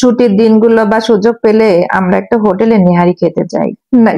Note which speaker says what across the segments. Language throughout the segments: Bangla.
Speaker 1: ছুটির দিনগুলো বা সুযোগ পেলে আমরা একটা হোটেলে নেহারি খেতে যাই।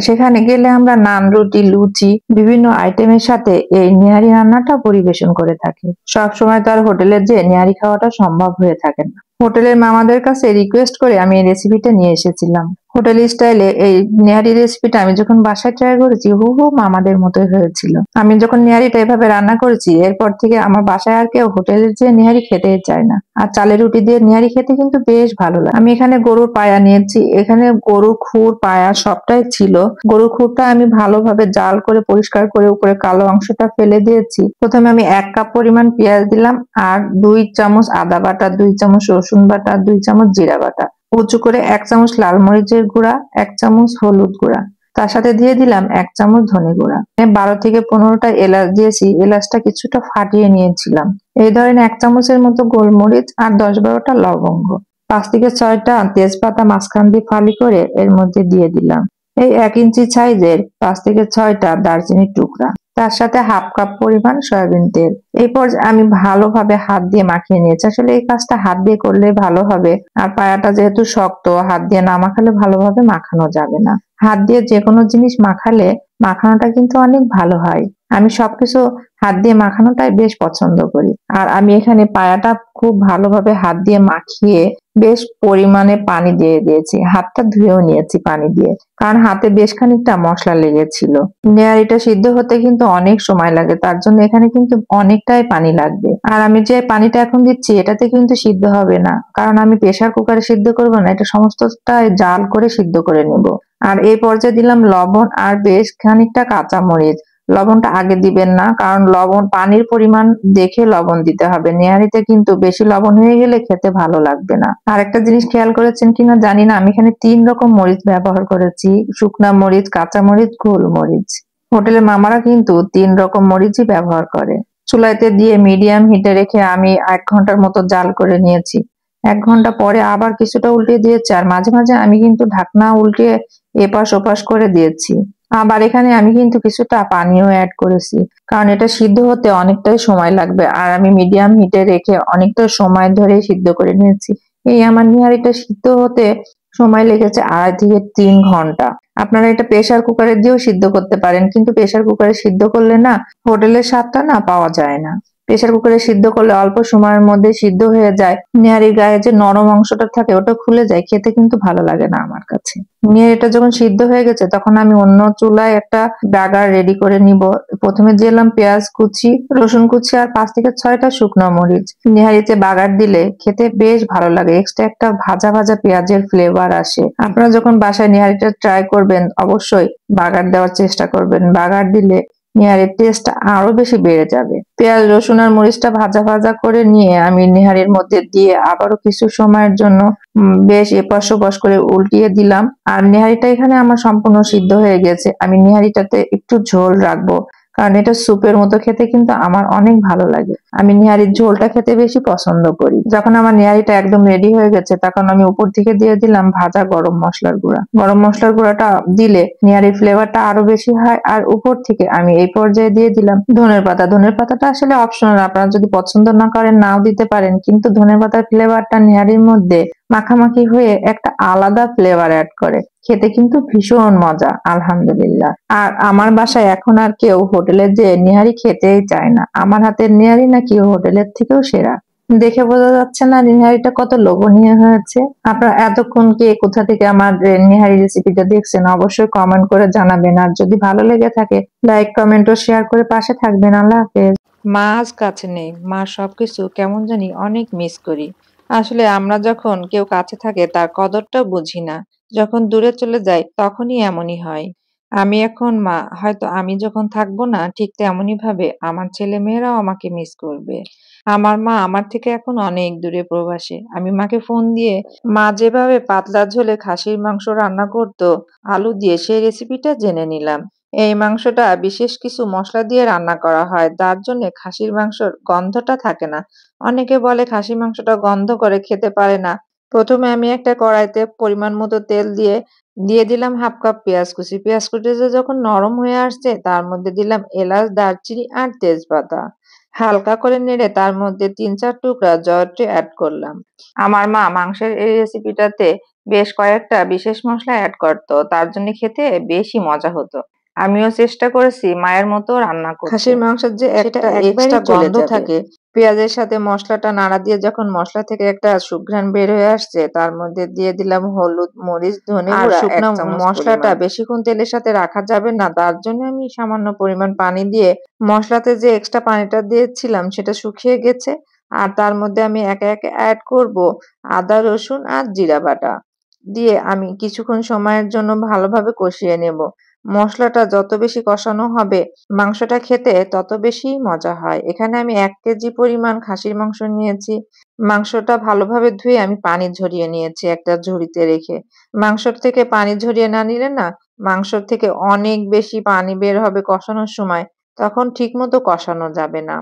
Speaker 1: সেখানে গেলে আমরা নান, রুটি, লুচি বিভিন্ন আইটেমের সাথে এই নেহারি রান্নাটা পরিবেশন করে থাকি। সবসময় তো আর হোটেলে যেয়ে নেহারি খাওয়াটা সম্ভব হয়ে থাকে না। হোটেলের মামাদের কাছে রিকোয়েস্ট করে আমি এই রেসিপিটা নিয়ে এসেছিলাম। হোটেল স্টাইলে এই নেহারি রেসিপিটা আমি যখন বাসায় ট্রাই করেছি, হুবহু মামাদের মতোই হয়েছিল। আমি যখন নেহারিটা এভাবে রান্না করেছি, এরপর থেকে আমার বাসায় আর কেউ হোটেলের যে নেহারি খেতে চায় না। আর চালের রুটি দিয়ে নেহারি খেতে কিন্তু বেশ ভালো লাগে। আমি এখানে গরুর পায়া নিয়েছি। এখানে গরুর খুর, পায়া সবটাই ছিল। গরুর খুরটা আমি ভালোভাবে জাল করে পরিষ্কার করে উপরে কালো অংশটা ফেলে দিয়েছি। প্রথমে আমি 1 কাপ পরিমাণ পেঁয়াজ দিলাম, আর 2 চামচ আদা বাটা, 2 চামচ রসুন বাটা, 2 চামচ জিরা বাটা, উঁচু করে 1 চামচ লাল মরিচের গুঁড়া, 1 চামচ হলুদ গুঁড়া, তার সাথে দিয়ে দিলাম 1 চামচ ধনে গুঁড়া। 12 থেকে 15টা এলাচ দিয়েছি। এলাচটা কিছুটা ফাটিয়ে নিয়েছিলাম। এই ধরেন 1 চামচের মতো গোলমরিচ আর 10-12টা লবঙ্গ, 5 থেকে 6টা তেজপাতা মাঝখান দিয়ে ফালি করে এর মধ্যে দিয়ে দিলাম। এই 1 ইঞ্চি সাইজের 5 থেকে 6টা দারচিনির টুকরা, তার সাথে 1/2 কাপ পরিমাণ সয়াবিন তেল। এরপর আমি ভালোভাবে হাত দিয়ে মাখিয়ে নিয়েছি। আসলে এই কাজটা হাত দিয়ে করলে ভালো হবে। আর পায়াটা যেহেতু শক্ত, হাত দিয়ে না মাখালে ভালোভাবে মাখানো যাবে না। হাত দিয়ে যে কোনো জিনিস মাখালে মাখানোটা কিন্তু অনেক ভালো হয়। আমি সবকিছু হাত দিয়ে মাখানোটাই বেশ পছন্দ করি। আর আমি এখানে পায়াটা খুব ভালোভাবে হাত দিয়ে মাখিয়ে বেশ পরিমাণে পানি দিয়ে দিয়েছি। হাতটা ধুয়েও নিয়েছি পানি দিয়ে, কারণ হাতে বেশ খানিকটা মশলা লেগেছিল। নেহারিটা সিদ্ধ হতে কিন্তু অনেক সময় লাগে, তার জন্য এখানে কিন্তু অনেকটাই পানি লাগবে। আর আমি যে পানিটা এখন দিচ্ছি এটাতে কিন্তু সিদ্ধ হবে না, কারণ আমি প্রেসার কুকারে সিদ্ধ করবো না, এটা সমস্তটাই জাল করে সিদ্ধ করে নেব। আর এই পর্যায়ে দিলাম লবণ আর বেশ খানিকটা কাঁচামরিচ। লবণটা আগে দিবেন না, কারণ লবণ পানির পরিমাণ দেখে লবণ দিতে হবে। নেহারিতে কিন্তু বেশি লবণ হয়ে গেলে খেতে ভালো লাগবে না। আর একটা জিনিস খেয়াল করেছেন কিনা জানি না, আমি এখানে 3 রকম মরিচ ব্যবহার করেছি: শুকনা মরিচ, কাঁচা মরিচ, গোলমরিচ। হোটেলের মামারা কিন্তু 3 রকম মরিচই ব্যবহার করে। চুলাইতে দিয়ে মিডিয়াম হিটে রেখে আমি 1 ঘন্টার মতো জাল করে নিয়েছি। 1 ঘন্টা পরে আবার কিছুটা উল্টে দিয়েছি, আর মাঝে মাঝে আমি কিন্তু ঢাকনা উল্টে এপাশ ওপাশ করে দিয়েছি। আবার এখানে আমি কিন্তু কিছুটা পানিও অ্যাড করেছি, কারণ এটা সিদ্ধ হতে অনেকটাই সময় লাগবে। আর আমি মিডিয়াম হিটে রেখে অনেকটা সময় ধরে সিদ্ধ করে নিয়েছি। এই আমার নিহারিটা সিদ্ধ হতে সময় লেগেছে 2.5 থেকে 3 ঘন্টা। আপনারা এটা প্রেসার কুকারে দিয়েও সিদ্ধ করতে পারেন, কিন্তু প্রেসার কুকারে সিদ্ধ করলে না হোটেলের স্বাদটা না পাওয়া যায় না। প্রেসার কুকারে সিদ্ধ করলে অল্প সময়ের মধ্যে সিদ্ধ হয়ে যায়। নেহারির গায়ে যে নরম অংশটা থাকে ওটা খুলে যায়, খেতে কিন্তু ভালো লাগে না আমার কাছে। নেহারিটা যখন সিদ্ধ হয়ে গেছে তখন আমি অন্য চুলায় একটা বাগার রেডি করে নিব। প্রথমে দিলাম পেঁয়াজ কুচি, রসুন কুচি আর 5 থেকে 6টা শুকনো মরিচ। নেহারিতে বাগার দিলে খেতে বেশ ভালো লাগে, এক্সট্রা একটা ভাজা ভাজা পেঁয়াজের ফ্লেভার আসে। আপনারা যখন বাসায় নেহারিটা ট্রাই করবেন অবশ্যই বাগার দেওয়ার চেষ্টা করবেন। বাগার দিলে নেহারির টেস্ট আরো বেশি বেড়ে যাবে। পেঁয়াজ, রসুন আর মরিচটা ভাজা ভাজা করে নিয়ে আমি নেহারির মধ্যে দিয়ে আবারও কিছু সময়ের জন্য বেশ এপাশ ওপাশ করে উল্টিয়ে দিলাম। আর নেহারিটা এখানে আমার সম্পূর্ণ সিদ্ধ হয়ে গেছে। আমি নেহারিটাতে একটু ঝোল রাখবো, কারণ এটা স্যুপের মতো খেতে কিন্তু আমার অনেক ভালো লাগে। আমি নেহারির ঝোলটা খেতে বেশি পছন্দ করি। যখন আমার নেহারিটা একদম রেডি হয়ে গেছে তখন আমি উপর থেকে দিয়ে দিলাম ভাজা গরম মশলার গুঁড়া। গরম মশলার গুঁড়াটা দিলে নেহারির ফ্লেভারটা আরো বেশি হয়। আর উপর থেকে আমি এই পর্যায়ে দিয়ে দিলাম ধনের পাতা। ধনের পাতাটা আসলে অপশনাল, আপনারা যদি পছন্দ না করেন নাও দিতে পারেন, কিন্তু ধনের পাতার ফ্লেভারটা নেহারির মধ্যে মাখামাখি হয়ে একটা আলাদা ফ্লেভার অ্যাড করে। খেতে কিন্তু ভীষণ মজা, আলহামদুলিল্লাহ। আর আমার বাসায় এখন আর কেউ হোটেলের যে নেহারি খেতেই চায় না। আমার হাতের নেহারি নাকি হোটেলের থেকেও সেরা। দেখে বোঝা যাচ্ছে না নেহারিটা কত লোভনীয় হয়েছে। আপনারা এতক্ষণ কে কোথা থেকে আমার নেহারি রেসিপিটা দেখছেন অবশ্যই কমেন্ট করে জানাবেন। আর যদি ভালো লেগে থাকে লাইক, কমেন্ট ও শেয়ার করে পাশে থাকবেন। আল্লাহ হাফেজ। মা আজ কাছে নেই, মা সবকিছু কেমন জানি অনেক মিস করি। আসলে আমরা যখন কেউ কাছে থাকে তার কদরটা বুঝি না, যখন দূরে চলে যাই তখনই এমনই হয়। আমি এখন মা, হয়তো আমি যখন থাকবো না ঠিক তেমনই ভাবে আমার ছেলে মেয়েরাও আমাকে মিস করবে। আমার মা আমার থেকে এখন অনেক দূরে প্রবাসে। আমি মাকে ফোন দিয়ে মা যেভাবে পাতলা ঝোলে খাসির মাংস রান্না করতো আলু দিয়ে, সেই রেসিপিটা জেনে নিলাম। এই মাংসটা বিশেষ কিছু মশলা দিয়ে রান্না করা হয়, যার জন্য খাসির মাংসর গন্ধটা থাকে না। অনেকে বলে খাসির মাংসটা গন্ধ করে, খেতে পারে না। প্রথমে আমি একটা কড়াইতে পরিমাণ মতো তেল দিয়ে দিয়ে দিলাম 1/2 কাপ পেঁয়াজ কুচি। পেঁয়াজ কুচিটা যখন নরম হয়ে আসছে তার মধ্যে দিলাম এলাচ, দারচিনি আর তেজপাতা। হালকা করে নেড়ে তার মধ্যে ৩-৪ টুকরা জয়ত্রী অ্যাড করলাম। আমার মা মাংসের এই রেসিপিটাতে বেশ কয়েকটা বিশেষ মসলা অ্যাড করতো, তার জন্য খেতে বেশি মজা হতো। আমিও চেষ্টা করেছি মায়ের মতো রান্না করতে। খাসির মাংসের যে একটা এক্সট্রা গন্ধ থাকে, পেঁয়াজের সাথে মশলাটা নাড়া দিয়ে যখন মশলা থেকে একটা সুঘ্রাণ বের হয়ে আসছে, তার মধ্যে দিয়ে দিলাম হলুদ, মরিচ, ধনে গুঁড়া, শুকনো মশলাটা বেশিক্ষণ তেলের সাথে রাখা যাবে না, তার জন্য আমি সামান্য পরিমাণ পানি দিয়ে মশলাতে যে এক্সট্রা পানিটা দিয়েছিলাম সেটা শুকিয়ে গেছে। আর তার মধ্যে আমি একে একে অ্যাড করব আদা, রসুন আর জিরা বাটা দিয়ে আমি কিছুক্ষণ সময়ের জন্য ভালোভাবে কষিয়ে নেব। মশলাটা যত বেশি কষানো হবে মাংসটা খেতে তত বেশি মজা হয়। এখানে আমি ১ কেজি পরিমাণ খাসির মাংস নিয়েছি। মাংসটা ভালোভাবে ধুয়ে আমি পানি ঝরিয়ে নিয়েছি একটা ঝুড়িতে রেখে। মাংসর থেকে পানি ঝরিয়ে না নিলে না মাংসর থেকে অনেক বেশি পানি বের হবে কষানোর সময়, তখন ঠিকমতো কষানো যাবে না।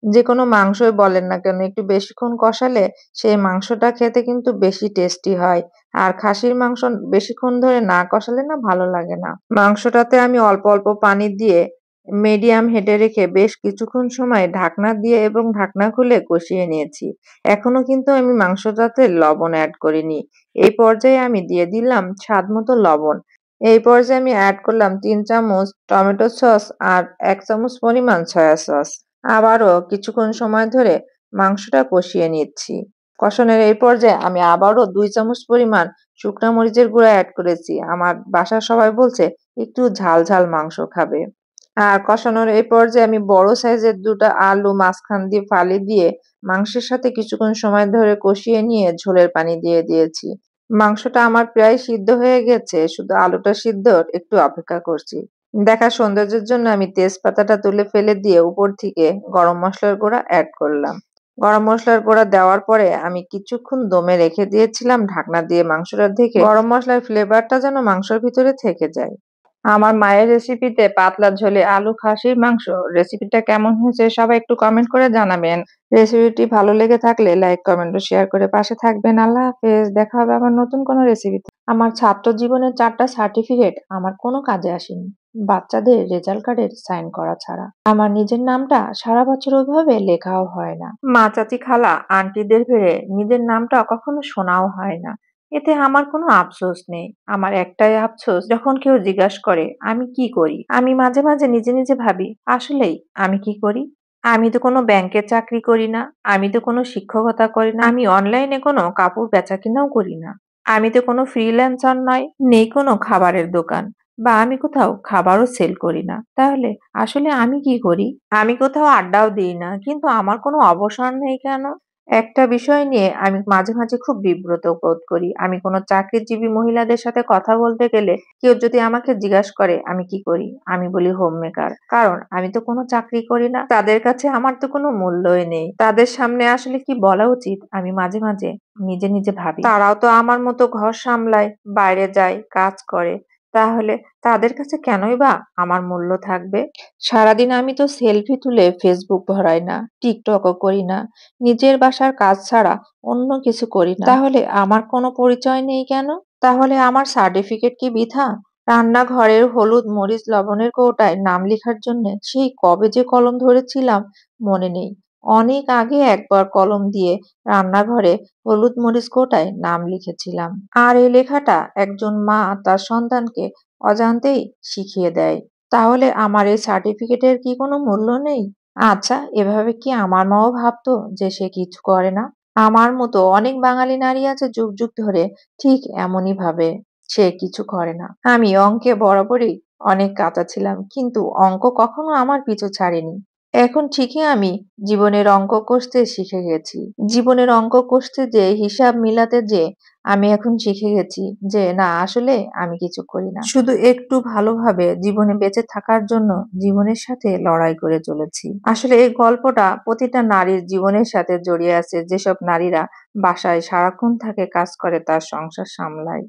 Speaker 1: যেকোনো মাংসই বলেন না কেন একটু বেশিক্ষণ কষালে সেই মাংসটা খেতে কিন্তু বেশি টেস্টি হয়। আর খাসির মাংস বেশিক্ষণ ধরে না কষালে না ভালো লাগে না। মাংসটাতে আমি অল্প অল্প পানি দিয়ে মিডিয়াম হিটে রেখে বেশ কিছুক্ষণ সময় ঢাকনা দিয়ে এবং ঢাকনা খুলে কষিয়ে নিয়েছি। এখনো কিন্তু আমি মাংসটাতে লবণ অ্যাড করিনি। এই পর্যায়ে আমি দিয়ে দিলাম স্বাদমতো লবণ। এই পর্যায়ে আমি অ্যাড করলাম ৩ চামচ টমেটো সস আর ১ চামচ পরিমাণ সয়া সস। আবারও কিছুক্ষণ সময় ধরে মাংসটা কষিয়ে নিচ্ছি। কষানোর এই পর্যায়ে আমি আবারও ২ চামচ পরিমাণ শুকনা মরিচের গুঁড়া অ্যাড করেছি। আমার বাসার সবাই বলছে একটু ঝাল ঝাল মাংস খাবে। আর কষানোর এই পর্যায়ে আমি বড় সাইজের ২ টা আলু মাঝখান দিয়ে ফালি দিয়ে মাংসের সাথে কিছুক্ষণ সময় ধরে কষিয়ে নিয়ে ঝোলের পানি দিয়ে দিয়েছি। মাংসটা আমার প্রায় সিদ্ধ হয়ে গেছে, শুধু আলুটা সিদ্ধর একটু অপেক্ষা করছি। দেখার সৌন্দর্যের জন্য আমি তেজপাতাটা তুলে ফেলে দিয়ে উপর থেকে গরম মসলার গুঁড়া অ্যাড করলাম। গরম মসলার গুঁড়া দেওয়ার পরে আমি কিছুক্ষণ দমে রেখে দিয়েছিলাম ঢাকনা দিয়ে মাংসটা ঢেকে, গরম মসলার ফ্লেভারটা যেন মাংসের ভিতরে থেকে যায়। আমার মায়ের রেসিপিতে পাতলা ঝোলে আলু খাসির মাংস রেসিপিটা কেমন হয়েছে সবাই একটু কমেন্ট করে জানাবেন। রেসিপিটি ভালো লেগে থাকলে লাইক, কমেন্ট ও শেয়ার করে পাশে থাকবেন। আল্লাহ হাফেজ। দেখা হবে আবার নতুন কোনো রেসিপিতে। আমার ছাত্র জীবনের ৪টা সার্টিফিকেট আমার কোনো কাজে আসেনি, বাচ্চাদের রেজাল্ট কার্ডের সাইন করা ছাড়া। আমার নিজের নামটা সারা বছর ওইভাবে লেখাও হয় না। মা, চাচি, খালা, আন্টিদের ভেড়ে নিজের নামটা কখনো শোনাও হয় না। এতে আমার কোনো আফসোস নেই। আমার একটাই আফসোস, যখন কেউ জিজ্ঞাসা করে আমি কি করি, আমি মাঝে মাঝে নিজে নিজে ভাবি আসলেই আমি কি করি। আমি তো কোনো ব্যাংকে চাকরি করি না, আমি তো কোনো শিক্ষকতা করি না, আমি অনলাইনে কোনো কাপড় বেচা কিনাও করি না, আমি তো কোনো ফ্রিল্যান্সার নয়, নেই কোনো খাবারের দোকান, বা আমি কোথাও খাবারও সেল করি না। তাহলে আসলে আমি কি করি? আমি কোথাও আড্ডাও দিই না, কিন্তু আমার কোনো অবসর নেই কেন? একটা বিষয় নিয়ে আমি মাঝে মাঝে খুব বিব্রত বোধ করি। আমি কোনো চাকরিজীবী মহিলাদের সাথে কথা বলতে গেলে কেউ যদি আমাকে জিজ্ঞাসা করে আমি কি করি, আমি বলি হোম মেকার। কারণ আমি তো কোনো চাকরি করি না, তাদের কাছে আমার তো কোনো মূল্যই নেই। তাদের সামনে আসলে কি বলা উচিত আমি মাঝে মাঝে নিজে নিজে ভাবি। তারাও তো আমার মতো ঘর সামলায়, বাইরে যায়, কাজ করে, তাহলে তাদের কাছে কেনই বা আমার মূল্য থাকবে? সারাদিন আমি তো সেলফি তুলে ফেসবুক ভরাই না, টিকটকও করি না, নিজের বাসার কাজ ছাড়া অন্য কিছু করি না, তাহলে আমার কোনো পরিচয় নেই কেন? তাহলে আমার সার্টিফিকেট কি বৃথা? রান্নাঘরের হলুদ, মরিচ, লবণের কৌটায় নাম লেখার জন্য সেই কবে যে কলম ধরেছিলাম মনে নেই। অনেক আগে একবার কলম দিয়ে রান্নাঘরে হলুদ, মরিচ কৌটায় নাম লিখেছিলাম। আর এই লেখাটা একজন মা তার সন্তানকে অজান্তেই শিখিয়ে দেয়। তাহলে আমার এই সার্টিফিকেটের কি কোনো মূল্য নেই? আচ্ছা, এভাবে কি আমার মাও ভাবতো যে সে কিছু করে না? আমার মতো অনেক বাঙালি নারী আছে যুগ যুগ ধরে ঠিক এমনই ভাবে, সে কিছু করে না। আমি অঙ্কে বরাবরই অনেক কাঁচা ছিলাম, কিন্তু অঙ্ক কখনো আমার পিছু ছাড়েনি। এখন ঠিকই আমি জীবনের অঙ্ক কষতে শিখে গেছি। জীবনের অঙ্ক কষতে যে, হিসাব মিলাতে যে আমি এখন শিখে গেছি যে না, আসলে আমি কিছু করি না, শুধু একটু ভালোভাবে জীবনে বেঁচে থাকার জন্য জীবনের সাথে লড়াই করে চলেছি। আসলে এই গল্পটা প্রতিটা নারীর জীবনের সাথে জড়িয়ে আছে, যেসব নারীরা বাসায় সারাক্ষণ থাকে, কাজ করে, তার সংসার সামলায়।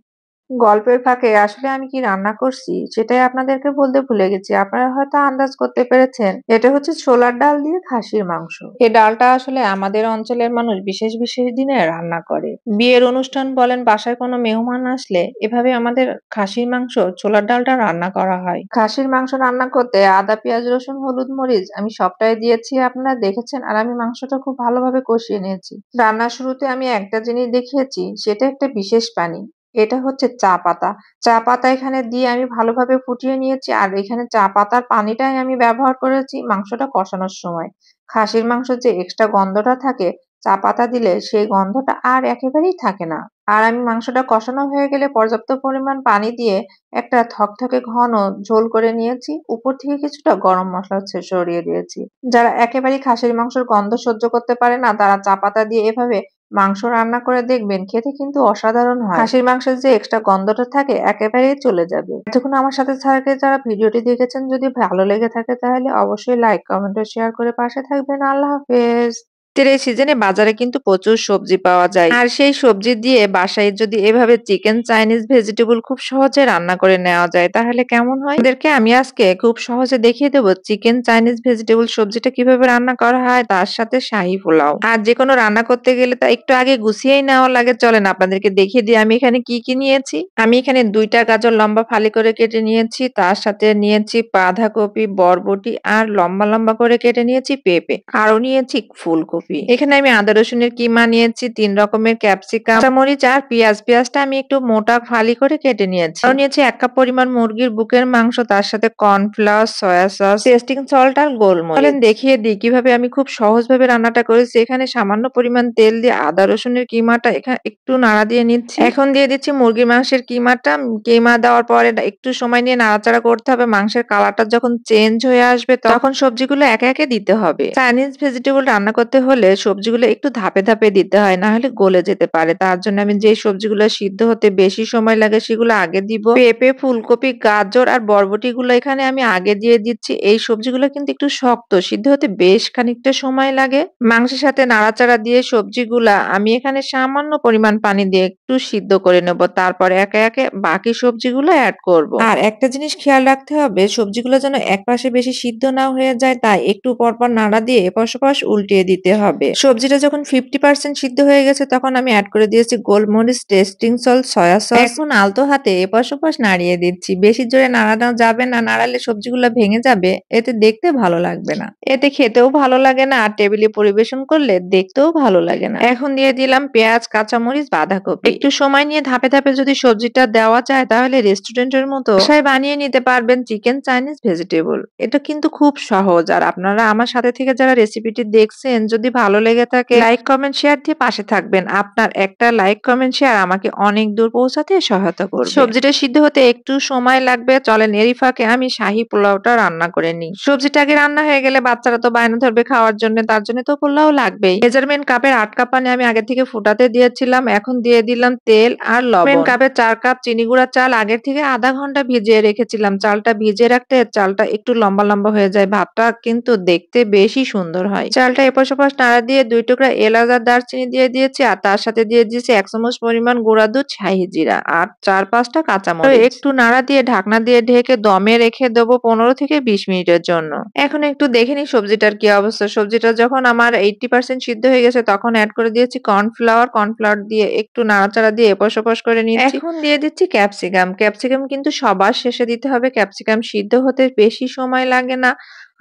Speaker 1: গল্পের ফাঁকে আসলে আমি কি রান্না করছি সেটাই আপনাদেরকে বলতে ভুলে গেছি। আপনারা হয়তো আন্দাজ করতে পেরেছেন। এটা হচ্ছে ছোলার ডাল দিয়ে খাসির মাংস। এই ডালটা আসলে আমাদের অঞ্চলের মানুষ বিশেষ বিশেষ দিনে রান্না করে। বিয়ের অনুষ্ঠান বলেন, বাসায় কোনো মেহমান আসলে এভাবে আমাদের খাসির মাংস ছোলার ডালটা রান্না করা হয়। খাসির মাংস রান্না করতে আদা, পেঁয়াজ, রসুন, হলুদ, মরিচ আমি সবটাই দিয়েছি, আপনারা দেখেছেন। আর আমি মাংসটা খুব ভালোভাবে কষিয়ে নিয়েছি। রান্নার শুরুতে আমি একটা জিনিস দেখিয়েছি, সেটা একটা বিশেষ পানি। এটা হচ্ছে চা পাতা। চা পাতা এখানে দিয়ে আমি ভালোভাবে ফুটিয়ে নিয়েছি। আর এখানে চা পাতার পানিটাই আমি ব্যবহার করেছি মাংসটা কষানোর সময়। খাসির মাংসের যে এক্সট্রা গন্ধটা থাকে, চা পাতা দিলে সেই গন্ধটা আর একেবারেই থাকে না। আর আমি মাংসটা কষানো হয়ে গেলে পর্যাপ্ত পরিমাণ পানি দিয়ে একটা থকথকে ঘন ঝোল করে নিয়েছি। উপর থেকে কিছুটা গরম মসলা ছড়িয়ে দিয়েছি। যারা একেবারেই খাসির মাংসের গন্ধ সহ্য করতে পারে না, তারা চা পাতা দিয়ে এভাবে মাংস রান্না করে দেখবেন, খেতে কিন্তু অসাধারণ হয়। খাসির মাংসের যে এক্সট্রা গন্ধটা থাকে একেবারেই চলে যাবে। এতক্ষণ আমার সাথে থেকে যারা ভিডিওটি দেখেছেন, যদি ভালো লেগে থাকে তাহলে অবশ্যই লাইক, কমেন্ট ও শেয়ার করে পাশে থাকবেন। আল্লাহ হাফেজ। শীতের এই সিজনে বাজারে কিন্তু প্রচুর সবজি পাওয়া যায়। আর সেই সবজি দিয়ে বাসায় যদি এভাবে চিকেন, চাইনিজ, ভেজিটেবল খুব সহজে রান্না করে নেওয়া যায় তাহলে কেমন হয়? আপনাদেরকে আমি আজকে খুব সহজে দেখিয়ে দেবো চিকেন, চাইনিজ, ভেজিটেবল সবজিটা কিভাবে রান্না করা হয়, তার সাথে শাহী পোলাও। আর যে কোনো রান্না করতে গেলে তা একটু আগে গুছিয়েই নেওয়া লাগে। চলেন আপনাদেরকে দেখিয়ে দিই আমি এখানে কি কি নিয়েছি। আমি এখানে 2টা গাজর লম্বা ফালি করে কেটে নিয়েছি। তার সাথে নিয়েছি বাঁধাকপি, বরবটি আর লম্বা লম্বা করে কেটে নিয়েছি পেঁপে। আরো নিয়েছি ফুলকপি। এখানে আমি আদা রসুনের কিমা নিয়েছি, 3 রকমের ক্যাপসিকাম, কাঁচামরিচ আর পেঁয়াজ। পেঁয়াজটা আমি একটু মোটা ফালি করে কেটে নিয়েছি। আরো নিয়েছি 1 কাপ পরিমাণ মুরগির বুকের মাংস, তার সাথে cornflour, soya sauce, tasting salt আর গোলমরিচ। চলেন দেখিয়ে দিই কিভাবে আমি খুব সহজভাবে রান্নাটা করেছি। এখানে সামান্য পরিমাণ তেল দিয়ে আদা রসুনের কিমাটা এখানে একটু নাড়া দিয়ে নিচ্ছি। এখন দিয়ে দিচ্ছি মুরগির মাংসের কিমাটা। কিমা দেওয়ার পরে একটু সময় নিয়ে নাড়াচাড়া করতে হবে। মাংসের কালারটা যখন চেঞ্জ হয়ে আসবে তখন সবজিগুলো একে একে দিতে হবে। চাইনিজ ভেজিটেবল রান্না করতে হলে সবজিগুলো একটু ধাপে ধাপে দিতে হয়, না হলে গলে যেতে পারে। তার জন্য আমি যে সবজিগুলো সিদ্ধ হতে বেশি সময় লাগে সেগুলো আগে দিব। পেঁপে, ফুলকপি, গাজর আর বরবটিগুলো এখানে আমি আগে দিয়ে দিচ্ছি। এই সবজিগুলো কিন্তু একটু শক্ত, সিদ্ধ হতে বেশ খানিকটা সময় লাগে। মাংসের সাথে নাড়াচাড়া দিয়ে সবজিগুলা আমি এখানে সামান্য পরিমাণ পানি দিয়ে একটু সিদ্ধ করে নেব। তারপর একে একে বাকি সবজিগুলো অ্যাড করব। আর একটা জিনিস খেয়াল রাখতে হবে, সবজিগুলো যেন একপাশে বেশি সিদ্ধ না হয়ে যায়, তাই একটু পরপর নাড়া দিয়ে এপাশ ওপাশ উল্টিয়ে দিতে হবে। সবজিটা যখন 50% সিদ্ধ হয়ে গেছে তখন আমি অ্যাড করে দিয়েছি গোলমরিচ, টেস্টিং সল্ট, সয়া সস। এখন আলতো হাতে এপাশ ওপাশ নাড়িয়ে দিচ্ছি। বেশি জোরে নাড়ানো যাবে না, নাড়ালে সবজিগুলো ভেঙে যাবে, এতে দেখতে ভালো লাগবে না। এতে খেতেও ভালো লাগে না, আর টেবিলে পরিবেশন করলে দেখতেও ভালো লাগে না। এখন দিয়ে দিলাম পেঁয়াজ, কাঁচামরিচ, বাঁধাকপি। একটু সময় নিয়ে ধাপে ধাপে যদি সবজিটা দেওয়া যায় তাহলে রেস্টুরেন্টের মতো বাসায় বানিয়ে নিতে পারবেন চিকেন, চাইনিজ, ভেজিটেবল। এটা কিন্তু খুব সহজ। আর আপনারা আমার সাথে থেকে যারা রেসিপিটি দেখছেন, যদি ভালো লেগে থাকে লাইক, কমেন্ট, শেয়ার দিয়ে পাশে থাকবেন। আপনার একটা লাইক, কমেন্ট, শেয়ার আমাকে অনেক দূর পৌঁছাতে সহায়তা করবে। সবজিটা সিদ্ধ হতে একটু সময় লাগবে। চলেন এরই ফাঁকে আমি শাহী পোলাওটা রান্না করে নিই। সবজিটা আগে রান্না হয়ে গেলে বাচ্চারা তো বায়না ধরবে খাওয়ার জন্য, তার জন্য তো পোলাও লাগবেই। মেজারমেন্ট কাপের 8 কাপ পানি আমি আগে থেকে ফুটাতে দিয়েছিলাম। এখন দিয়ে দিলাম তেল আর লবণ। কাপে 4 কাপ চিনি গুঁড়া চাল আগের থেকে আধা ঘন্টা ভিজিয়ে রেখেছিলাম। চালটা ভিজিয়ে রাখতে চালটা একটু লম্বা লম্বা হয়ে যায়, ভাতটা কিন্তু দেখতে বেশি সুন্দর হয়। চালটা এপাশ ওপাশ নাড়া দিয়ে 2 টুকরা এলাচ আর দারচিনি দিয়ে দিয়েছি। আর তার সাথে দিয়ে দিয়েছি 1 চামচ পরিমাণ গুঁড়া দুধ, শাহী জিরা আর 4-5টা কাঁচামরিচ। একটু নাড়া দিয়ে ঢাকনা দিয়ে ঢেকে দমে রেখে দেবো 15 থেকে 20 মিনিটের জন্য। এখন একটু দেখে নিই সবজিটার কি অবস্থা। সবজিটা যখন আমার 80% সিদ্ধ হয়ে গেছে তখন অ্যাড করে দিয়েছি কর্নফ্লাওয়ার। কর্নফ্লাওয়ার দিয়ে একটু নাড়াচাড়া দিয়ে এপাশ ওপাশ করে নিচ্ছি। এখন দিয়ে দিচ্ছি ক্যাপসিকাম। ক্যাপসিকাম কিন্তু সবার শেষে দিতে হবে। ক্যাপসিকাম সিদ্ধ হতে বেশি সময় লাগে না।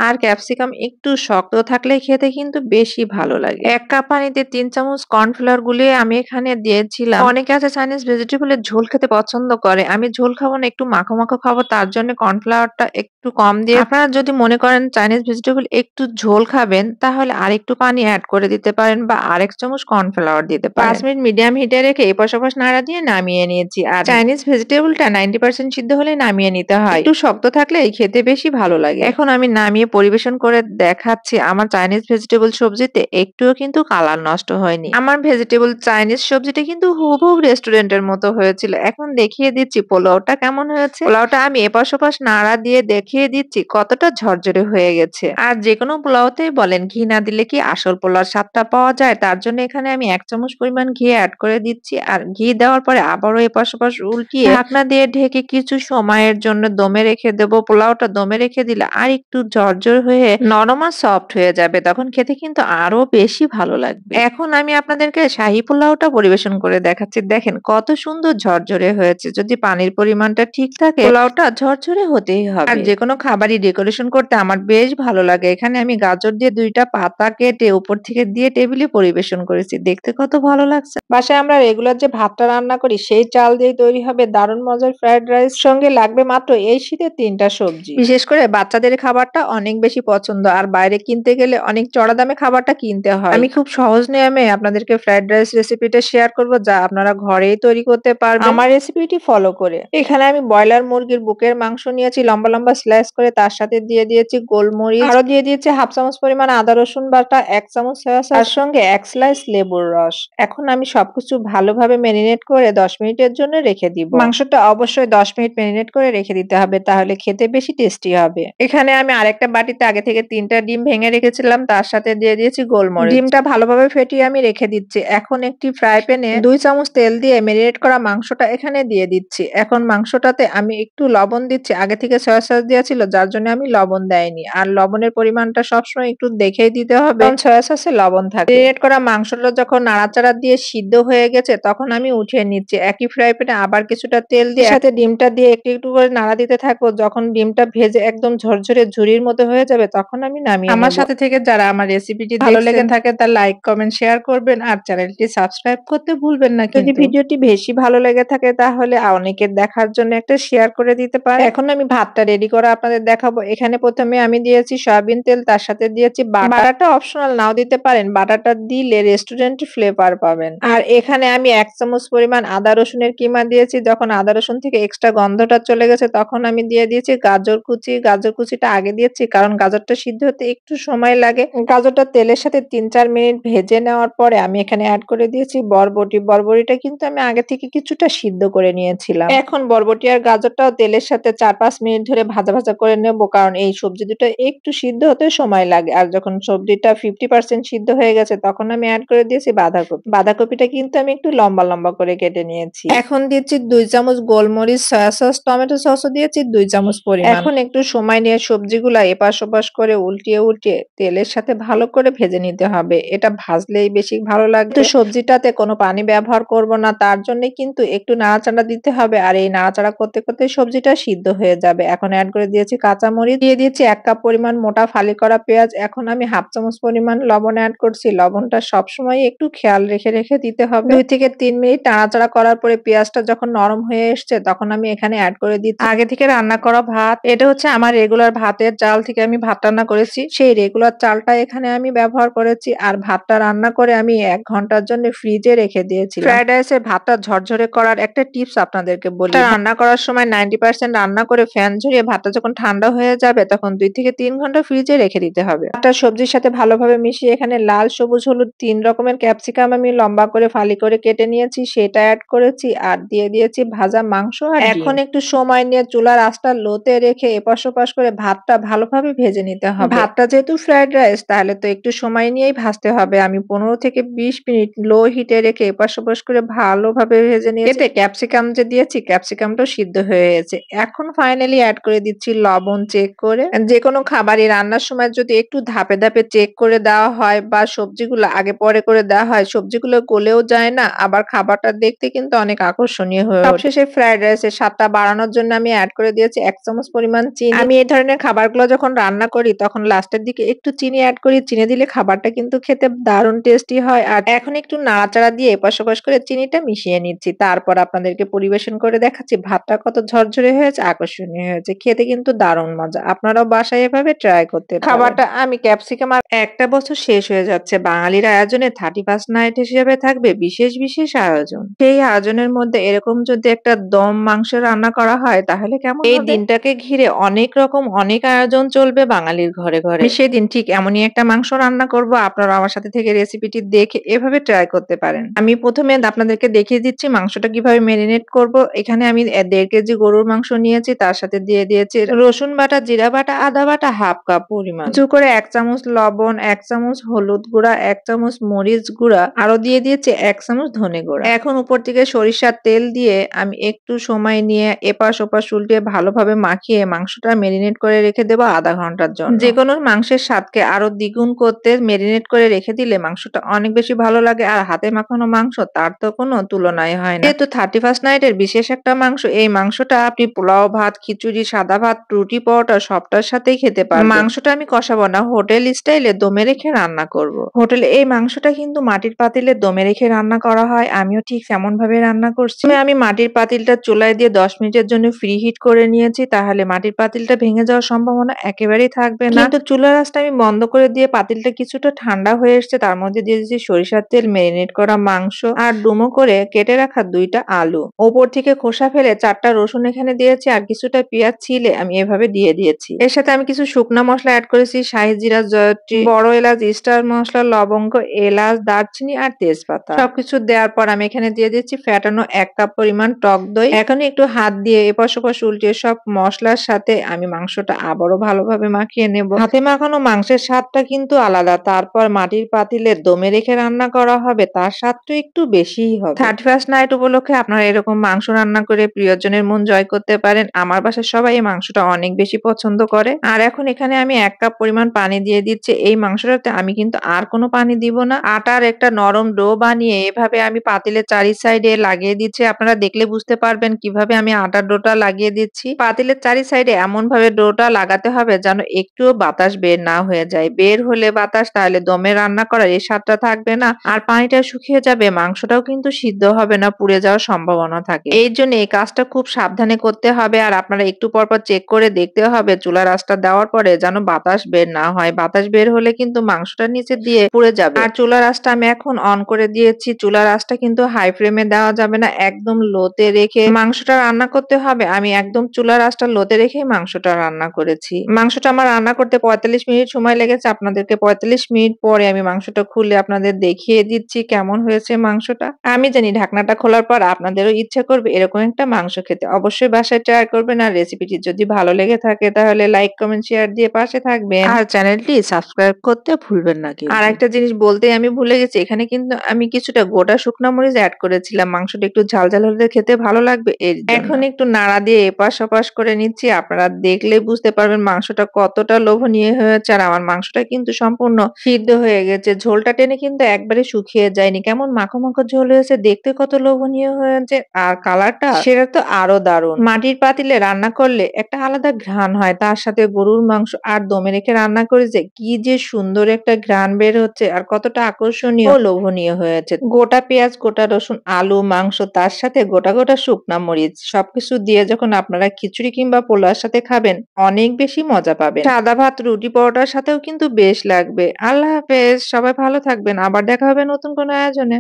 Speaker 1: আর ক্যাপসিকাম একটু শক্ত থাকলে খেতে কিন্তু বেশি ভালো লাগে। 1 কাপ পানিতে 3 চামচ কর্নফ্লাওয়ার গুলিয়ে আমি এখানে দিয়েছিলাম। অনেকে আছে চাইনিজ ভেজিটেবলের ঝোল খেতে পছন্দ করে, আমি ঝোল খাবো না, একটু মাখো মাখো খাবো, তার জন্য কর্নফ্লাওয়ারটা একটু কম দিয়ে। আপনারা যদি মনে করেন চাইনিজ ভেজিটেবল একটু ঝোল খাবেন তাহলে আরেকটু পানি অ্যাড করে দিতে পারেন বা আরেক চামচ কর্নফ্লাওয়ার দিতে পারেন। 5 মিনিট মিডিয়াম হিটে রেখে এপাশ ওপাশ নাড়া দিয়ে নামিয়ে নিয়েছি। আর চাইনিজ ভেজিটেবলটা 90% সিদ্ধ হলে নামিয়ে নিতে হয়, একটু শক্ত থাকলে খেতে বেশি ভালো লাগে। এখন আমি নামিয়ে পরিবেশন করে দেখাচ্ছি আমার চাইনিজ ভেজিটেবল সবজিতে একটুও কিন্তু কালার নষ্ট হয়নি। আমার ভেজিটেবল চাইনিজ সবজিটা কিন্তু হুবহু রেস্টুরেন্টের মতো হয়েছিল। এখন দেখিয়ে দিচ্ছি পোলাওটা কেমন হয়েছে। পোলাওটা আমি এপাশ ওপাশ নাড়া দিয়ে দেখিয়ে দিচ্ছি কতটা ঝরঝরে হয়ে গেছে। আর যেকোনো পোলাওতেই বলেন ঘি না দিলে কি আসল পোলাওর স্বাদটা পাওয়া যায়, তার জন্য এখানে আমি 1 চামচ পরিমাণ ঘি অ্যাড করে দিচ্ছি। আর ঘি দেওয়ার পরে আবারও এপাশ ওপাশ উল্টিয়ে ঢাকনা দিয়ে ঢেকে কিছু সময়ের জন্য দমে রেখে দেবো। পোলাওটা দমে রেখে দিলে আর একটু ঝরঝর হয়ে নরম আর সফট হয়ে যাবে, তখন খেতে কিন্তু আরো বেশি ভালো লাগবে। এখন আমি আপনাদেরকে শাহী পোলাওটা পরিবেশন করে দেখাচ্ছি। দেখেন কত সুন্দর ঝরঝরে হয়েছে। যদি পানির পরিমাণটা ঠিক থাকে পোলাওটা ঝরঝরে হতেই হবে। আর যে কোনো খাবারই ডেকোরেশন করতে আমার বেশ ভালো লাগে। এখানে আমি গাজর দিয়ে 2টা পাতা কেটে উপর থেকে দিয়ে টেবিলে পরিবেশন করেছি। দেখতে কত ভালো লাগছে। বাসায় আমরা রেগুলার যে ভাতটা রান্না করি সেই চাল দিয়েই তৈরি হবে দারুণ মজার ফ্রাইড রাইস। সঙ্গে লাগবে মাত্র এই শীতে 3টা সবজি। বিশেষ করে বাচ্চাদের খাবারটা অনেক বেশি পছন্দ, আর বাইরে কিনতে গেলে অনেক চড়া দামে খাবারটা কিনতে হয়। আমি খুব সহজ নিয়মে আপনাদেরকে ফ্রাইড রাইস রেসিপিটা শেয়ার করব, যা আপনারা ঘরেই তৈরি করতে পারবেন আমার রেসিপিটি ফলো করে। এখানে আমি ব্রয়লার মুরগির বুকের মাংস নিয়েছি লম্বা লম্বা স্লাইস করে, তার সাথে দিয়ে দিয়েছি গোলমরিচ, আরো দিয়ে দিয়েছি 1/2 চামচ পরিমাণ আদা রসুন বাটা, 1 চামচ সয়া সস, তার সঙ্গে 1 স্লাইস লেবুর রস। এখন আমি সবকিছু ভালোভাবে ম্যারিনেট করে 10 মিনিটের জন্য রেখে দিব। মাংসটা অবশ্যই 10 মিনিট ম্যারিনেট করে রেখে দিতে হবে, তাহলে খেতে বেশি টেস্টি হবে। এখানে আমি আরেকটা বাটিতে আগে থেকে 3টা ডিম ভেঙে রেখেছিলাম, তার সাথে দিয়ে দিয়েছি গোলমরিচ। ডিমটা ভালোভাবে ফেটিয়ে আমি রেখে দিচ্ছি। এখন একটি ফ্রাই প্যানে 2 চামচ তেল দিয়ে ম্যারিনেট করা মাংসটা এখানে দিয়ে দিচ্ছি। এখন মাংসটাতে আমি একটু লবণ দিচ্ছি। আগে থেকে সয়া সস দেওয়া ছিল, যার জন্য আমি লবণ দেইনি। আর লবণের পরিমাণটা সবসময় একটু দেখেই দিতে হবে, কারণ সয়া সসে লবণ থাকে। ম্যারিনেট করা মাংসটা যখন নাড়াচাড়া দিয়ে সিদ্ধ হয়ে গেছে তখন আমি উঠিয়ে নিচ্ছি। একই ফ্রাই প্যানে আবার কিছুটা তেল দিয়ে সাথে ডিমটা দিয়ে একটু একটু করে নাড়া দিতে থাকবো। যখন ডিমটা ভেজে একদম ঝরঝরে ঝুরির মতো হয়ে যাবে তখন আমি নামিয়ে নেব। আমার সাথে থেকে যারা আমার রেসিপিটি ভালো লেগে থাকে তার লাইক কমেন্ট শেয়ার করবেন, আর চ্যানেলটি সাবস্ক্রাইব করতে ভুলবেন না। যদি ভিডিওটি বেশি ভালো লেগে থাকে তাহলে অনেকের দেখার জন্য একটা শেয়ার করে দিতে পারেন। এখন আমি ভাতটা রেডি করা আপনাদের দেখাবো। এখানে প্রথমে আমি দিয়েছি সয়াবিন তেল, তার সাথে দিয়েছি বাটার। বাটারটা অপশনাল নাও দিতে পারেন, বাটারটা দিলে রেস্টুরেন্ট ফ্লেভার পাবেন। আর এখানে আমি 1 চামচ পরিমাণ আদা রসুনের কিমা দিয়েছি। যখন আদা রসুন থেকে এক্সট্রা গন্ধটা চলে গেছে তখন আমি দিয়ে দিয়েছি গাজর কুচি। গাজর কুচিটা আগে দিয়েছি কারণ গাজরটা সিদ্ধ হতে একটু সময় লাগে। গাজরটা তেলের সাথে 3-4 মিনিট ভেজে নেওয়ার পরে আমি এখানে অ্যাড করে দিয়েছি বরবটি। বরবটিটা কিন্তু আমি আগে থেকে কিছুটা সিদ্ধ করে নিয়েছিলাম। এখন বরবটি আর গাজরটাও তেলের সাথে 4-5 মিনিট ধরে ভাজা ভাজা করে নেব, কারণ এই সবজি দুটো একটু সিদ্ধ হতে সময় লাগে। আর যখন সবজিটা 50% সিদ্ধ হয়ে গেছে তখন আমি অ্যাড করে দিয়েছি বাঁধাকপি। বাঁধাকপিটা কিন্তু আমি একটু লম্বা লম্বা করে কেটে নিয়েছি। এখন দিচ্ছি 2 চামচ গোলমরিচ, সয়া সস, টমেটো সসও দিয়েছি 2 চামচ পরিমাণ। এখন একটু সময় নিয়ে সবজিগুলা এপাশ ওপাশ করে উল্টিয়ে উল্টিয়ে তেলের সাথে ভালো করে ভেজে নিতে হবে। এটা ভাজলেই বেশি ভালো লাগবে। সবজিটাতে কোনো পানি ব্যবহার করব না, তার জন্য কিন্তু একটু নাড়াচাড়া দিতে হবে। আর এই নাড়াচাড়া করতে করতে সবজিটা সিদ্ধ হয়ে যাবে। এখন অ্যাড করে দিয়েছি কাঁচামরিচ, দিয়ে দিয়েছি 1 কাপ পরিমাণ মোটা ফালি করা পেঁয়াজ। এখন আমি 1/2 চামচ পরিমাণ লবণ অ্যাড করছি। লবণটা সবসময় একটু খেয়াল রেখে রেখে দিতে হবে। 2 থেকে 3 মিনিট নাড়াচাড়া করার পরে পেঁয়াজটা যখন নরম হয়ে এসছে তখন আমি এখানে অ্যাড করে দিচ্ছি আগে থেকে রান্না করা ভাত। এটা হচ্ছে আমার রেগুলার ভাতের চাল থেকে আমি ভাত রান্না করেছি, সেই রেগুলার চালটা এখানে আমি ব্যবহার করেছি। আর ভাতটা রান্না করে আমি 1 ঘন্টার জন্য ফ্রিজে রেখে দিয়েছি। ফ্রাইড রাইসের ভাতটা ঝরঝরে করার একটা টিপস আপনাদেরকে বলি। রান্না করার সময় 90% রান্না করে ফ্যান ঝরিয়ে ভাতটা যখন ঠান্ডা হয়ে যাবে তখন 2 থেকে 3 ঘন্টা ফ্রিজে রেখে দিতে হবে। ভাতটা সবজির সাথে ভালোভাবে মিশিয়ে এখানে লাল, সবুজ, হলুদ 3 রকমের ক্যাপসিকাম আমি লম্বা করে ফালি করে কেটে নিয়েছি, সেটা অ্যাড করেছি। আর দিয়ে দিয়েছি ভাজা মাংস আর ডিম। এখন একটু সময় নিয়ে চুলার আঁচটা লোতে রেখে এপাশ ওপাশ করে ভাতটা ভালোভাবে ভেজে নিতে হবে। ভাতটা যেহেতু ফ্রাইড রাইস তাহলে তো একটু সময় নিয়েই ভাজতে হবে। আমি 15 থেকে 20 মিনিট লো হিটে রেখে এপাশ ওপাশ করে ভালোভাবে ভেজে নিয়েছি। এতে ক্যাপসিকাম যে দিয়েছি ক্যাপসিকামটাও সিদ্ধ হয়ে গেছে। এখন ফাইনালি অ্যাড করে দিচ্ছি লবণ চেক করে। যে কোনো খাবারই রান্নার সময় যদি একটু ধাপে ধাপে চেক করে দেওয়া হয় বা সবজিগুলো আগে পরে করে দেওয়া হয়, সবজিগুলো গলেও যায় না, আবার খাবারটা দেখতে কিন্তু অনেক আকর্ষণীয় হয়ে ওঠে। সবশেষে ফ্রাইড রাইসের স্বাদটা বাড়ানোর জন্য আমি অ্যাড করে দিয়েছি 1 চামচ পরিমাণ চিনি। আমি এই ধরনের খাবারগুলো যখন রান্না করি তখন লাস্টের দিকে একটু চিনি অ্যাড করি। চিনি দিলে খাবারটা কিন্তু খেতে দারুণ টেস্টি হয়। আর এখন একটু নাড়াচাড়া দিয়ে এপাশ ওপাশ করে চিনিটা মিশিয়ে নিচ্ছি। তারপর আপনাদেরকে পরিবেশন করে দেখাচ্ছি ভাতটা কত ঝরঝরে হয়েছে, আকর্ষণীয় হয়েছে। খেতে কিন্তু দারুণ মজা। আপনারাও বাসায় এভাবে ট্রাই করতে পারেন। খাবারটা আমি ক্যাপসিকাম আর একটা বছর শেষ হয়ে যাচ্ছে। বাঙালির আয়োজনে 31st নাইট হিসেবে থাকবে বিশেষ বিশেষ আয়োজন। সেই আয়োজনের মধ্যে এরকম যদি একটা দম মাংস রান্না করা হয় তাহলে কেমন হবে? এই দিনটাকে ঘিরে অনেক রকম অনেক আয়োজন চলবে বাঙালির ঘরে ঘরে। আমি সেদিন ঠিক এমনই একটা মাংস রান্না করব। আপনারা আমার সাথে থেকে রেসিপিটি দেখে এভাবে ট্রাই করতে পারেন। আমি প্রথমে আপনাদেরকে দেখিয়ে দিচ্ছি মাংসটা কিভাবে মেরিনেট করব। এখানে আমি 1.5 কেজি গরুর মাংস নিয়েছি, তার সাথে দিয়ে দিয়েছি রসুন বাটা, জিরা বাটা, আদা বাটা 1/2 কাপ পরিমাণ, কুচি করে 1 চামচ লবণ, 1 চামচ হলুদ গুঁড়া, 1 চামচ মরিচ গুঁড়া, আরো দিয়ে দিয়েছি 1 চামচ ধনে গুঁড়া। এখন উপর থেকে সরিষার তেল দিয়ে আমি একটু সময় নিয়ে এপাশ ওপাশ উল্টে ভালোভাবে মাখিয়ে মাংসটা মেরিনেট করে রেখে দেবো আধা ঘন্টার জন্য। যেকোনো মাংসের স্বাদকে আরো দ্বিগুণ করতে মেরিনেট করে রেখে দিলে মাংসটা অনেক বেশি ভালো লাগে, আর হাতে মাখানো মাংস তার তো কোনো তুলনাই হয় না। যেহেতু 31st নাইটের বিশেষ একটা মাংস, এই মাংসটা আপনি পোলাও ভাত, খিচুড়ি, সাদা ভাত, রুটি, পরোটা সবটার সাথেই খেতে পারবেন। মাংসটা আমি কষাবো না, হোটেল স্টাইলে দমে রেখে রান্না করব। হোটেলে এই মাংসটা কিন্তু মাটির পাতিলে দমে রেখে রান্না করা হয়, আমিও ঠিক তেমন ভাবে রান্না করছি। আমি মাটির পাতিলটা চুলায় দিয়ে 10 মিনিটের জন্য ফ্রি হিট করে নিয়েছি, তাহলে মাটির পাতিলটা ভেঙে যাওয়ার সম্ভাবনা একেবারেই থাকবে না। কিন্তু চুলার আঁচটা আমি বন্ধ করে দিয়ে পাতিলটা কিছুটা ঠান্ডা হয়ে এসেছে, তার মধ্যে দিয়ে দিয়েছি সরিষার তেল, মেরিনেট করা মাংস আর ডুমো করে কেটে রাখা 2টা আলু। ওপর থেকে খোসা ফেলে 4টা রসুন এখানে দিয়েছি, আর কিছুটা পেঁয়াজ ছিলে আমি এভাবে দিয়ে দিয়েছি। এর সাথে আমি কিছু শুকনো মশলা অ্যাড করেছি, শাহি জিরা, জয়ত্রী, বড় এলাচ, স্টার মশলা, লবঙ্গ, এলাচ, দারচিনি আর তেজপাতা। সবকিছু দেওয়ার পর আমি এখানে দিয়ে দিচ্ছি ফ্যাটানো 1 কাপ পরিমাণ টক দই। এখন একটু হাত দিয়ে এপাশ ওপাশ উল্টিয়ে সব মশলার সাথে আমি মাংসটা আবারও ভালোভাবে মাখিয়ে নেব। হাতে মাখানো মাংসের স্বাদটা কিন্তু আলাদা, তারপর মাটির পাতিলে দমে রেখে রান্না করা হবে, তার স্বাদটা একটু বেশিই হবে। 31st নাইট উপলক্ষে আপনারা এরকম মাংস রান্না করে প্রিয়জনের মন জয় করতে পারেন। আমার বাসায় সবাই এই মাংসটা অনেক বেশি পছন্দ করে। আর এখন এখানে আমি 1 কাপ পরিমাণ পানি দিয়ে দিচ্ছি। এই মাংসটাতে আমি কিন্তু আর কোনো পানি দিব না। আটার একটা নরম ডো বানিয়ে এভাবে আমি পাতিলের চারি সাইডে লাগিয়ে দিচ্ছি। আপনারা দেখলে বুঝতে পারবেন কিভাবে আমি আটার ডোটা লাগিয়ে দিচ্ছি। পাতিলের চারি সাইডে এমন ভাবে ডোটা লাগাতে হবে যেন একটুও বাতাস বের না হয়ে যায়। বের হলে বাতাস, তাহলে দমে রান্না করার এই স্বাদটা থাকবে না, আর পানিটা শুকিয়ে যাবে, মাংসটাও কিন্তু সিদ্ধ হবে না, পুড়ে যাওয়ার সম্ভাবনা থাকে। এই জন্য এই কাজটা খুব সাবধানে করতে হবে, আর আপনারা একটু পর পর চেক করে দেখতে হবে চুলার আঁচটা দেওয়ার পরে যেন বাতাস বের না হয়। বাতাস বের হলে কিন্তু মাংসটা নিচে দিয়ে পুড়ে যাবে। আর চুলার আঁচটা আমি এখন অন করে দিয়েছি। চুলার আঁচটা কিন্তু হাই ফ্লেমে দেওয়া যাবে না, একদম লোতে রেখে মাংসটা রান্না করতে হবে। আমি একদম চুলার আঁচটা লোতে রেখে মাংসটা রান্না করেছি। মাংসটা আমার রান্না করতে 45 মিনিট সময় লেগেছে। আপনাদেরকে 45 মিনিট পরে আমি মাংসটা খুলে আপনাদের দেখিয়ে দিচ্ছি কেমন হয়েছে মাংসটা। আমি জানি ঢাকনাটা খোলার পর আপনাদেরও ইচ্ছে করবে এরকম একটা মাংস খেতে। অবশ্যই বাসায় ট্রাই করবেন, আর রেসিপিটি যদি ভালো লেগে থাকে তাহলে লাইক, কমেন্ট, শেয়ার দিয়ে পাশে থাকবেন, আর চ্যানেলটি সাবস্ক্রাইব করতে ভুলবেন না। আর একটা জিনিস বলতেই আমি ভুলে গেছি, এখানে কিন্তু আমি কিছুটা গোটা শুকনো মরিচ অ্যাড করেছিলাম। মাংসটা একটু ঝাল ঝাল হলে খেতে ভালো লাগবে এর জন্য। এখন একটু নাড়া দিয়ে এপাশ ওপাশ করে নিচ্ছি। আপনারা দেখলেই বুঝতে পারবেন মাংসটা কতটা লোভনীয় হয়েছে, আর আমার মাংসটা কিন্তু সম্পূর্ণ সিদ্ধ হয়ে গেছে। ঝোলটা টেনে কিন্তু একবারে শুকিয়ে যায়নি, কেমন মাখো মাখো ঝোল হয়েছে, দেখতে কত লোভনীয় হয়েছে, আর কালারটা সেটা তো আরো দারুণ। মাটির পাতিলে রান্না করলে একটা আলাদা ঘ্রাণ হয়, তার সাথে গরুর মাংস আর দমে রেখে রান্না করেছে, কি যে সুন্দর একটা ঘ্রাণ বের হচ্ছে, আর কতটা আকর্ষণীয় ও লোভনীয় হয়েছে। গোটা পেঁয়াজ, গোটা রসুন, আলু, মাংস, তার সাথে গোটা গোটা শুকনা মরিচ সবকিছু দিয়ে যখন আপনারা খিচুড়ি কিংবা পোলাওর সাথে খাবেন অনেক বেশি মজা পাবেন। সাদা ভাত, রুটি, পরোটার সাথেও কিন্তু বেশ লাগবে। আল্লাহ হাফেজ, সবাই ভালো থাকবেন, আবার দেখা হবে নতুন কোনো আয়োজনে।